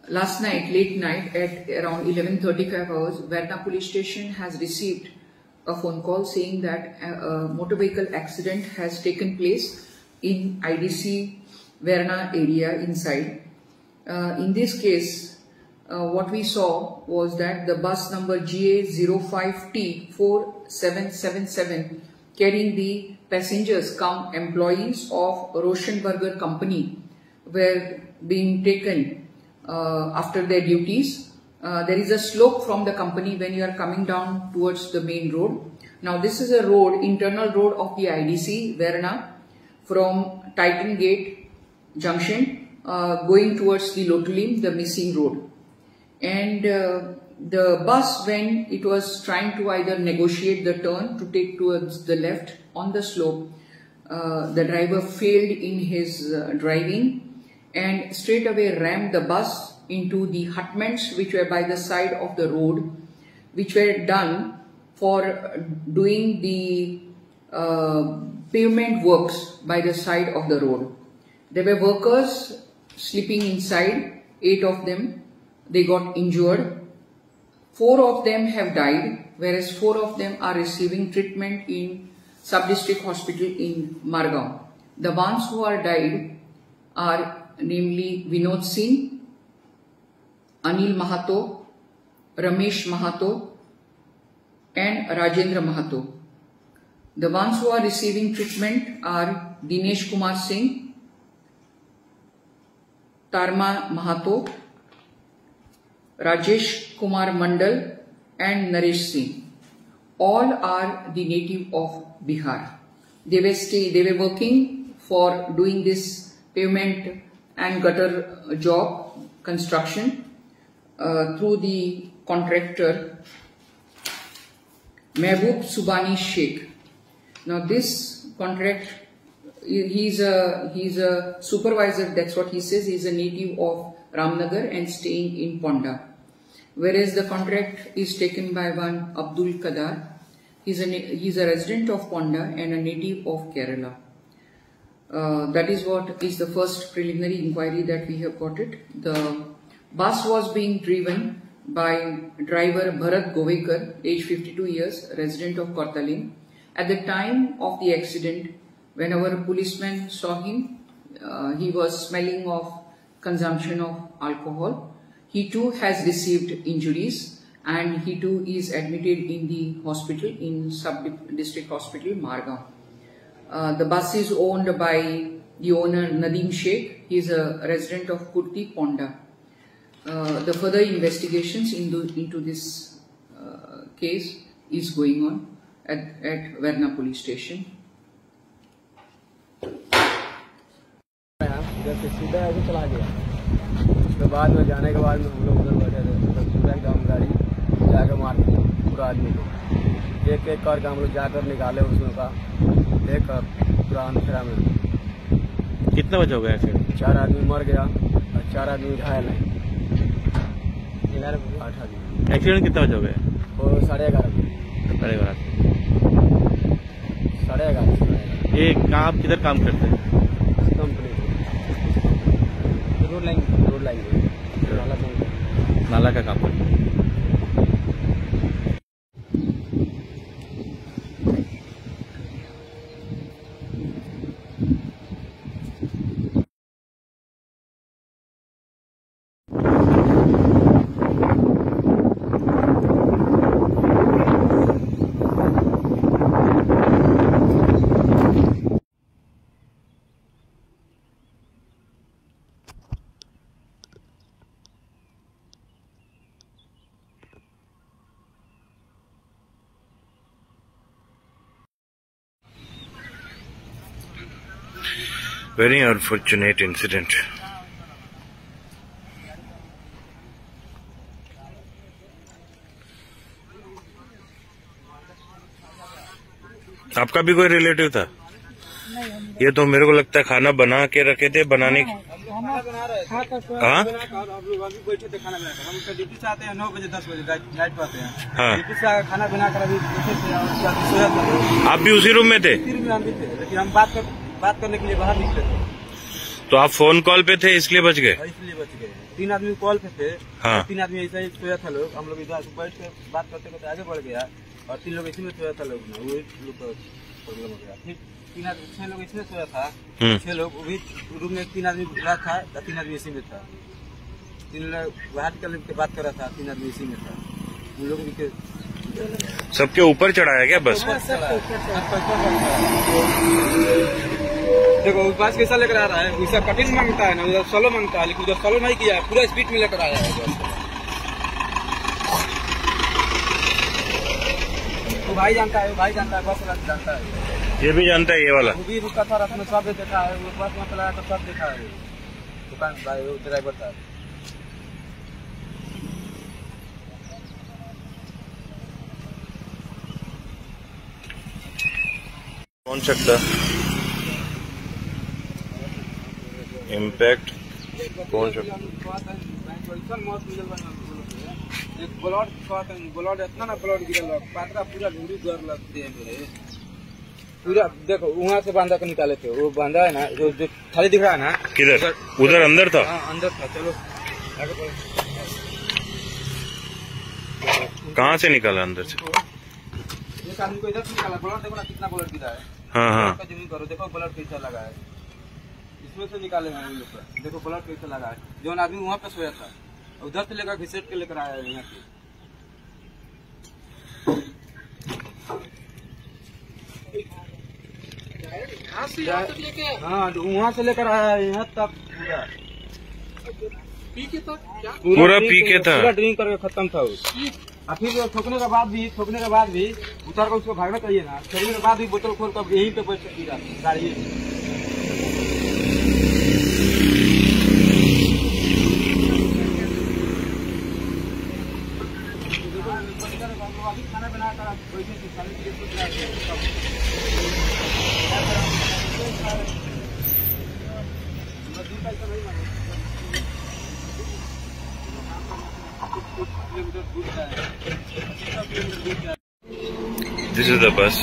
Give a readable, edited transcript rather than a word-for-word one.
last night, late night at around 11:35 hours, Verna police station has received a phone call saying that a motor vehicle accident has taken place in IDC Verna area inside. In this case, what we saw was that the bus number GA05T4777 carrying the passengers cum employees of Rauschenberger company were being taken after their duties. There is a slope from the company when you are coming down towards the main road. Now this is a road, internal road of the IDC Verna from Titan Gate Junction going towards the Lotulim, the missing road. And the bus, when it was trying to either negotiate the turn to take towards the left on the slope, the driver failed in his driving and straight away rammed the bus into the hutments which were by the side of the road, which were done for doing the pavement works by the side of the road. There were workers sleeping inside, 8 of them. They got injured. 4 of them have died, whereas 4 of them are receiving treatment in Sub-District Hospital in Margao. The ones who are died are namely Vinod Singh, Anil Mahato, Ramesh Mahato and Rajendra Mahato. The ones who are receiving treatment are Dinesh Kumar Singh, Tarma Mahato, Rajesh Kumar Mandal and Naresh Singh. All are the native of Bihar. They were working for doing this pavement and gutter job construction through the contractor Mehboob Subani Sheikh. Now this contract, he's a supervisor, that's what he says. He's a native of Ramnagar and staying in Ponda. Whereas the contract is taken by one Abdul Kadar. He's a resident of Ponda and a native of Kerala. That is what is the first preliminary inquiry that we have got it. The bus was being driven by driver Bharat Govekar, age 52 years, resident of Kortalim. At the time of the accident, when our policeman saw him, he was smelling of consumption of alcohol. He too has received injuries and he too is admitted in the hospital in Sub-District Hospital, Margao. The bus is owned by the owner Nadeem Sheikh. He is a resident of Kurti, Ponda. The further investigations into this case is going on at Verna police station. सीधा ऐसे चला गया। उसके बाद में जाने के बाद में हम लोग उधर बैठे थे, तो सीधा एकदम गाड़ी जाकर मार दी पूरा आदमी को। एक एक करके हम लोग जाकर निकाले उसमें का, एक पूरा अंधेरा में। कितना बचा हो गया एक्सीडेंट? 4 आदमी मर गया और 4 आदमी घायल है। 8 आदमी। एक्सीडेंट कितना बचा हो गया? वो 11:30। 11:30। ये आप किधर काम करते हैं? कंपनी रोड लाइन नाला का काम करते हैं। Very unfortunate incident. आपका भी कोई रिलेटिव था? ये तो मेरे को लगता है खाना बना के रखे थे, बनाने की। हाँ, बैठे थे खाना बनाकर। हम ड्यूटी से आते हैं 9 बजे 10 बजे नाइट पे आते हैं। हाँ, ड्यूटी से खाना बनाकर अभी बैठे थे और सोया था। आप भी उसी रूम में थे? हम भी थे, लेकिन हम बात करने के लिए बाहर निकले थे। तो आप फोन कॉल पे थे इसलिए बच गए? इसलिए बच गए। 3 आदमी कॉल पे थे। हाँ। 3 आदमी ऐसा ही सोया था लोग। हम लोग इधर बैठ के बात करते करते आगे बढ़ गया और 3 लोग इसी में सोया था लोग। वही लोग का प्रॉब्लम हो गया। फिर 6 लोग इसमें सोया था। 6 लोग वो भी रूम में 3 आदमी रहा था, 3 आदमी इसी में था। 3 लोग बाहर निकल के बात कर रहा था, 3 आदमी इसी में था। उन लोग भी सबके ऊपर चढ़ाया क्या बस? देखो बस कैसा लेकर आ रहा है, वैसा कटिंग मांगता है ना, उधर सोलो मांगता है, लेकिन उधर सोलो नहीं किया है, पूरा स्पीड में लेकर आया है बस। तो भाई जानता है बस जानता है। ये भी जानता है ये वाला? वो भी रुका था, रात में सब देखा है, वो बस में चलाया तो सब देखा है। दुकान भाई वो ड्राइवर था। कौन सकता इम्पैक्ट कौन सकता? ब्लड इतना ना ब्लड गिरल पात्रा पूरा ढूंढी कर लगते हैं मेरे पूरा। देखो वहाँ से बांधा के निकाले थे, वो बांधा है ना जो खाली दिख रहा है ना। किधर? उधर अंदर था? हाँ अंदर था। चलो आगे बढ़ो। कहाँ से निकाला अंदर से? एक आदमी को इधर से निकाला। ब्लड देखो ना कितना ब्लड गिरा है। हाँ हाँ जमीन करो, देखो ब्लड कैसा लगा है। इसमें से निकाले हैं उन लोग का। देखो ब्लड कैसा लगा है। जो आदमी वहाँ पे सोया था उधर से लेकर घिसेट के लेकर आया है यहाँ से। हाँ वहाँ से लेकर आया है यहाँ तक पूरा पी के था। पूरा ड्रिंक करके खत्म था वो। फिर ठोकने के बाद भी उतर कर उसको भागना चाहिए ना। छोड़ने के बाद भी बोतल खोल कर यहीं पे बैठ सकती गाड़ी। खाना बनाकर This is the bus.